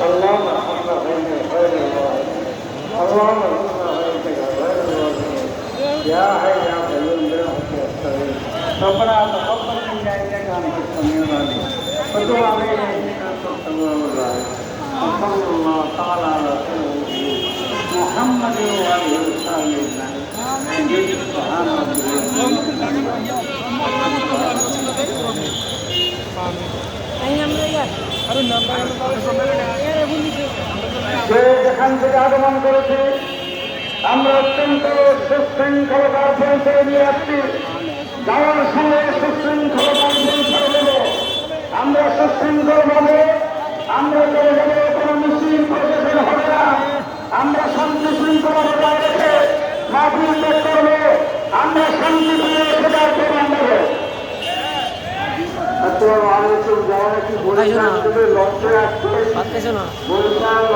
اللهم ارحمنا بين خير الراحمين اللهم ارحمنا بين خير الراحمين يا حي يا قيوم برحمتك نستغيث ربنا تقبل منا انك انت السميع العليم وتب علينا انك انت التواب الرحيم وصلى الله تعالى على سيدنا محمد وعلى اله وصحبه اجمعين سبحان যেখান থেকে আগমন করেছে আমরা অত্যন্ত সুশৃঙ্খলতার পরিচয় নিয়ে আসছি যাওয়ার সময় সুশৃঙ্খলতার পরিচয় দেব আমরা সুশৃঙ্খলভাবে আমরা চলে যাবো কোনো মিছিল প্রশাসন হবে না আমরা শান্তি শৃঙ্খলা বজায় রেখে মাহফিল ত্যাগ করবো আমরা শান্তি প্রিয় সেটার প্রমাণ দেবো। আসসালামু আলাইকুম যারা কি বলছেন লঞ্চে আসছে